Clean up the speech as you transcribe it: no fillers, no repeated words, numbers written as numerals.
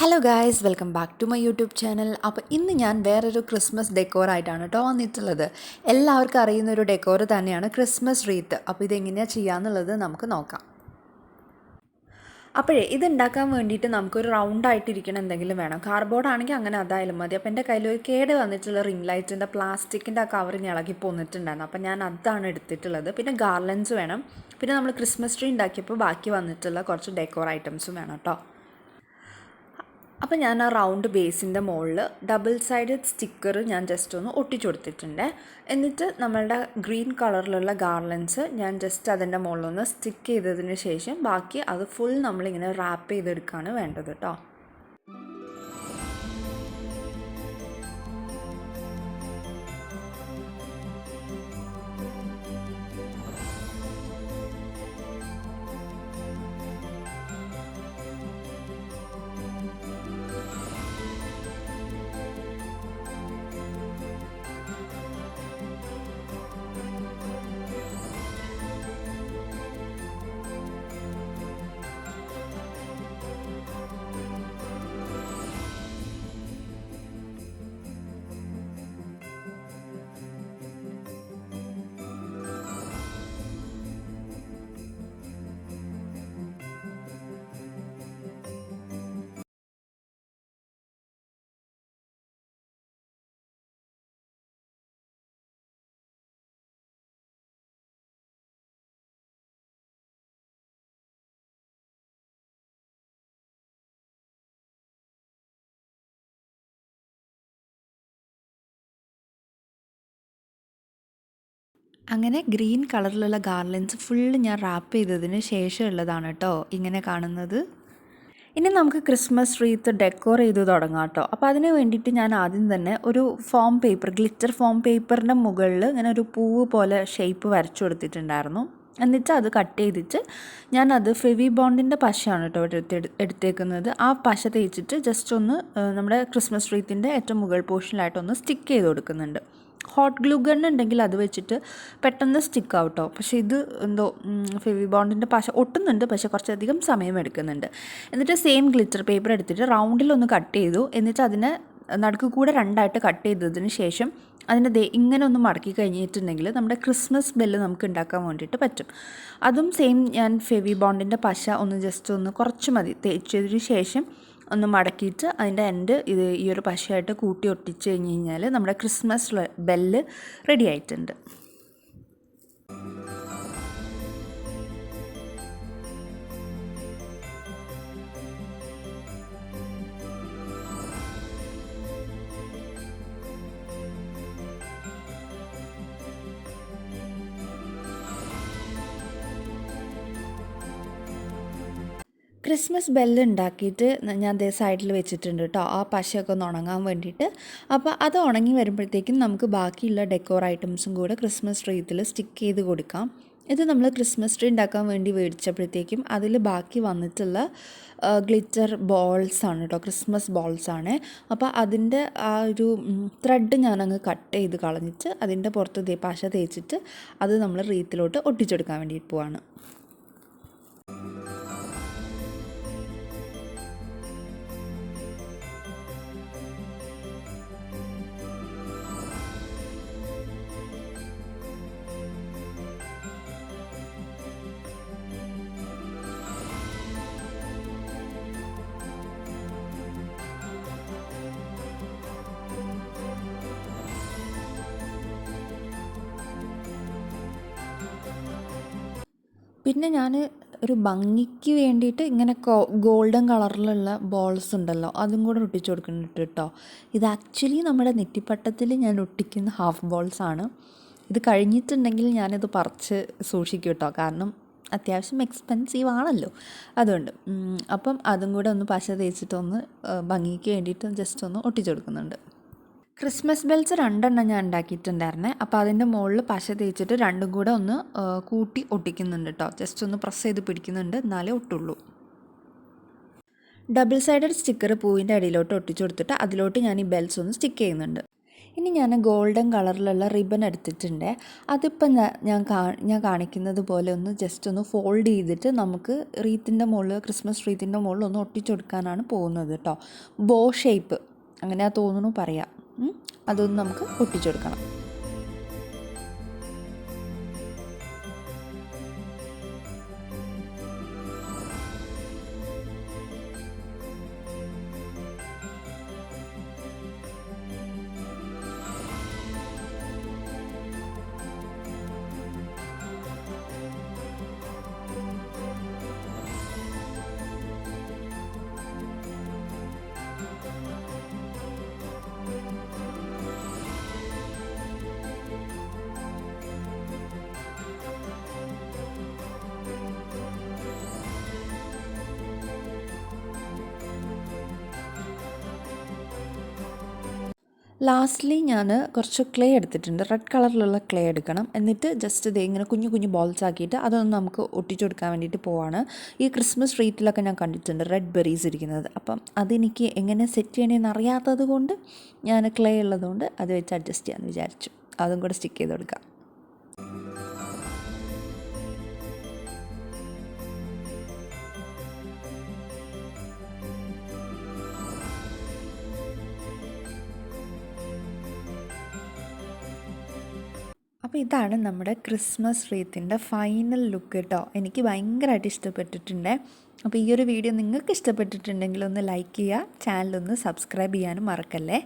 Hello guys, welcome back to my YouTube channel. അപ്പോൾ ഇന്ന് ഞാൻ വേറൊരു ക്രിസ്മസ് ഡെക്കോറായിട്ടാണ് കേട്ടോ വന്നിട്ടുള്ളത്. എല്ലാവർക്കും അറിയുന്ന ഒരു ഡെക്കോർ തന്നെയാണ് ക്രിസ്മസ് റീത്ത്. അപ്പോൾ ഇതെങ്ങനെയാണ് ചെയ്യാന്നുള്ളത് നമുക്ക് നോക്കാം. അപ്പോഴേ ഇത് ഉണ്ടാക്കാൻ വേണ്ടിയിട്ട് നമുക്കൊരു റൗണ്ടായിട്ടിരിക്കണം എന്തെങ്കിലും വേണം. കാർഡ്ബോർഡ് ആണെങ്കിൽ അങ്ങനെ അതായാലും മതി. അപ്പോൾ എൻ്റെ കയ്യിൽ ഒരു കേട് വന്നിട്ടുള്ള റിംഗ് ലൈറ്റിൻ്റെ പ്ലാസ്റ്റിക്കിൻ്റെ ആ കവറിന് ഇളകി പോന്നിട്ടുണ്ടായിരുന്നു. അപ്പോൾ ഞാൻ അതാണ് എടുത്തിട്ടുള്ളത്. പിന്നെ ഗാർലൻസ് വേണം. പിന്നെ നമ്മൾ ക്രിസ്മസ് ട്രീ ഉണ്ടാക്കിയപ്പോൾ ബാക്കി വന്നിട്ടുള്ള കുറച്ച് ഡെക്കോർ ഐറ്റംസും വേണം കേട്ടോ. അപ്പോൾ ഞാൻ ആ റൗണ്ട് ബേസിൻ്റെ മുകളിൽ ഡബിൾ സൈഡഡ് സ്റ്റിക്കർ ഞാൻ ജസ്റ്റ് ഒന്ന് ഒട്ടിച്ചു കൊടുത്തിട്ടുണ്ട്. എന്നിട്ട് നമ്മളുടെ ഗ്രീൻ കളറിലുള്ള ഗാർലൻസ് ഞാൻ ജസ്റ്റ് അതിൻ്റെ മുകളിലൊന്ന് സ്റ്റിക്ക് ചെയ്തതിന് ശേഷം ബാക്കി അത് ഫുൾ നമ്മളിങ്ങനെ റാപ്പ് ചെയ്തെടുക്കുകയാണ് വേണ്ടത് കേട്ടോ. അങ്ങനെ ഗ്രീൻ കളറിലുള്ള ഗാർലൻസ് ഫുള്ള് ഞാൻ റാപ്പ് ചെയ്തതിന് ശേഷമുള്ളതാണ് കേട്ടോ ഇങ്ങനെ കാണുന്നത്. ഇനി നമുക്ക് ക്രിസ്മസ് റീത്ത് ഡെക്കോർ ചെയ്ത് തുടങ്ങാം കേട്ടോ. അപ്പോൾ അതിന് വേണ്ടിയിട്ട് ഞാൻ ആദ്യം തന്നെ ഒരു ഫോം പേപ്പർ, ഗ്ലിറ്റർ ഫോം പേപ്പറിൻ്റെ മുകളിൽ ഇങ്ങനെ ഒരു പൂവ് പോലെ ഷേപ്പ് വരച്ചു കൊടുത്തിട്ടുണ്ടായിരുന്നു. എന്നിട്ട് അത് കട്ട് ചെയ്തിട്ട് ഞാനത് ഫെവി ബോണ്ടിൻ്റെ പശയാണ് കേട്ടോ എടുത്തേക്കുന്നത്. ആ പശ തേച്ചിട്ട് ജസ്റ്റ് ഒന്ന് നമ്മുടെ ക്രിസ്മസ് റീത്തിൻ്റെ ഏറ്റവും മുകൾ പോർഷനിലായിട്ടൊന്ന് സ്റ്റിക്ക് ചെയ്ത് കൊടുക്കുന്നുണ്ട്. ഹോട്ട് ഗ്ലൂ ഗൺ ഉണ്ടെങ്കിൽ അത് വെച്ചിട്ട് പെട്ടെന്ന് സ്റ്റിക്ക് ആവട്ടോ. പക്ഷേ ഇത് എന്തോ ഫെവി ബോണ്ടിൻ്റെ പശ ഒട്ടുന്നുണ്ട്, പക്ഷേ കുറച്ചധികം സമയം എടുക്കുന്നുണ്ട്. എന്നിട്ട് സെയിം ഗ്ലിറ്റർ പേപ്പർ എടുത്തിട്ട് റൗണ്ടിലൊന്ന് കട്ട് ചെയ്തു. എന്നിട്ട് അതിനെ നടുക്ക് കൂടെ രണ്ടായിട്ട് കട്ട് ചെയ്തതിന് ശേഷം അതിൻ്റെ ഇങ്ങനെ ഒന്ന് മടക്കി കഴിഞ്ഞിട്ടുണ്ടെങ്കിൽ നമ്മുടെ ക്രിസ്മസ് ബെല്ല് നമുക്ക് ഉണ്ടാക്കാൻ വേണ്ടിയിട്ട് പറ്റും. അതും സെയിം ഞാൻ ഫെവി ബോണ്ടിൻ്റെ പശ ഒന്ന് ജസ്റ്റ് ഒന്ന് കുറച്ച് മതി തേച്ചതിന് ശേഷം ഒന്ന് മടക്കിയിട്ട് അതിൻ്റെ എൻഡ് ഈ ഒരു പശയായിട്ട് കൂട്ടി ഒട്ടിച്ച് കഴിഞ്ഞ് കഴിഞ്ഞാൽ നമ്മുടെ ക്രിസ്മസ് ബെല്ല് റെഡി ആയിട്ടുണ്ട്. ക്രിസ്മസ് ബെല്ല് ഉണ്ടാക്കിയിട്ട് ഞാൻ ദേ സൈഡിൽ വെച്ചിട്ടുണ്ട് കേട്ടോ, ആ പശയൊക്കെ ഒന്ന് ഉണങ്ങാൻ വേണ്ടിയിട്ട്. അപ്പോൾ അത് ഉണങ്ങി വരുമ്പോഴത്തേക്കും നമുക്ക് ബാക്കിയുള്ള ഡെക്കോർ ഐറ്റംസും കൂടെ ക്രിസ്മസ് ട്രീത്തിൽ സ്റ്റിക്ക് ചെയ്ത് കൊടുക്കാം. ഇത് നമ്മൾ ക്രിസ്മസ് ട്രീ ഉണ്ടാക്കാൻ വേണ്ടി മേടിച്ചപ്പോഴത്തേക്കും അതിൽ ബാക്കി വന്നിട്ടുള്ള ഗ്ലിറ്റർ ബോൾസാണ് കേട്ടോ, ക്രിസ്മസ് ബോൾസാണ്. അപ്പോൾ അതിൻ്റെ ആ ഒരു ത്രെഡ് ഞാനങ്ങ് കട്ട് ചെയ്ത് കളഞ്ഞിട്ട് അതിൻ്റെ പുറത്ത് പശ തേച്ചിട്ട് അത് നമ്മൾ റീത്തിലോട്ട് ഒട്ടിച്ചെടുക്കാൻ വേണ്ടിയിട്ട് പോവാണ്. പിന്നെ ഞാൻ ഒരു ഭംഗിക്ക് വേണ്ടിയിട്ട് ഇങ്ങനെ ഗോൾഡൻ കളറിലുള്ള ബോൾസ് ഉണ്ടല്ലോ, അതും കൂടെ ഒട്ടിച്ചു കൊടുക്കുന്നുണ്ട് കേട്ടോ. ഇത് ആക്ച്വലി നമ്മുടെ നെറ്റിപ്പട്ടത്തിൽ ഞാൻ ഒട്ടിക്കുന്ന ഹാഫ് ബോൾസാണ്. ഇത് കഴിഞ്ഞിട്ടുണ്ടെങ്കിൽ ഞാനിത് പറിച്ച് സൂക്ഷിക്കും കേട്ടോ, കാരണം അത്യാവശ്യം എക്സ്പെൻസീവ് ആണല്ലോ, അതുകൊണ്ട്. അപ്പം അതും കൂടെ ഒന്ന് പശ തേച്ചിട്ടൊന്ന് ഭംഗിക്ക് വേണ്ടിയിട്ട് ജസ്റ്റ് ഒന്ന് ഒട്ടിച്ചു കൊടുക്കുന്നുണ്ട്. ക്രിസ്മസ് ബെൽസ് 2 ഞാൻ ഉണ്ടാക്കിയിട്ടുണ്ടായിരുന്നേ. അപ്പോൾ അതിൻ്റെ മുകളിൽ പശ തേച്ചിട്ട് രണ്ടും കൂടെ ഒന്ന് കൂട്ടി ഒട്ടിക്കുന്നുണ്ട് കേട്ടോ. ജസ്റ്റ് ഒന്ന് പ്രസ് ചെയ്ത് പിടിക്കുന്നുണ്ട്, എന്നാലേ ഒട്ടുള്ളൂ. ഡബിൾ സൈഡഡ് സ്റ്റിക്കർ പൂവിൻ്റെ അടിയിലോട്ട് ഒട്ടിച്ചു കൊടുത്തിട്ട് അതിലോട്ട് ഞാൻ ഈ ബെൽസ് ഒന്ന് സ്റ്റിക്ക് ചെയ്യുന്നുണ്ട്. ഇനി ഞാൻ ഗോൾഡൻ കളറിലുള്ള റിബൺ എടുത്തിട്ടുണ്ട്. അതിപ്പം ഞാൻ കാണിക്കുന്നത് പോലെ ഒന്ന് ജസ്റ്റ് ഒന്ന് ഫോൾഡ് ചെയ്തിട്ട് നമുക്ക് റീത്തിൻ്റെ മുകളിൽ, ക്രിസ്മസ് റീത്തിൻ്റെ മുകളിൽ ഒന്ന് ഒട്ടിച്ചു കൊടുക്കാനാണ് പോകുന്നത് കേട്ടോ. ബോ ഷേപ്പ് അങ്ങനെ തോന്നുന്നു പറയാം. അതൊന്ന് നമുക്ക് ഒട്ടിച്ചു കൊടുക്കണം. ലാസ്റ്റ്ലി ഞാൻ കുറച്ച് ക്ലേ എടുത്തിട്ടുണ്ട്. റെഡ് കളറിലുള്ള ക്ലേ എടുക്കണം. എന്നിട്ട് ജസ്റ്റ് ഇത് ഇങ്ങനെ കുഞ്ഞു കുഞ്ഞു ബോൾസ് ആക്കിയിട്ട് അതൊന്ന് നമുക്ക് ഒട്ടിച്ചു കൊടുക്കാൻ വേണ്ടിയിട്ട് പോവാണ്. ഈ ക്രിസ്മസ് ട്രീറ്റിലൊക്കെ ഞാൻ കണ്ടിട്ടുണ്ട് റെഡ് ബെറീസ് ഇരിക്കുന്നത്. അപ്പം അതെനിക്ക് എങ്ങനെ സെറ്റ് ചെയ്യണമെന്ന് അറിയാത്തത് കൊണ്ട് ഞാൻ ക്ലേ ഉള്ളതുകൊണ്ട് അത് വെച്ച് അഡ്ജസ്റ്റ് ചെയ്യാമെന്ന് വിചാരിച്ചു. അതും കൂടെ സ്റ്റിക്ക് ചെയ്ത് കൊടുക്കാം. അപ്പോൾ ഇതാണ് നമ്മുടെ ക്രിസ്മസ് റീത്തിൻ്റെ ഫൈനൽ ലുക്ക് കേട്ടോ. എനിക്ക് ഭയങ്കരമായിട്ട് ഇഷ്ടപ്പെട്ടിട്ടുണ്ട്. അപ്പോൾ ഈ ഒരു വീഡിയോ നിങ്ങൾക്ക് ഇഷ്ടപ്പെട്ടിട്ടുണ്ടെങ്കിൽ ഒന്ന് ലൈക്ക് ചെയ്യുക, ചാനലൊന്ന് സബ്സ്ക്രൈബ് ചെയ്യാനും മറക്കല്ലേ.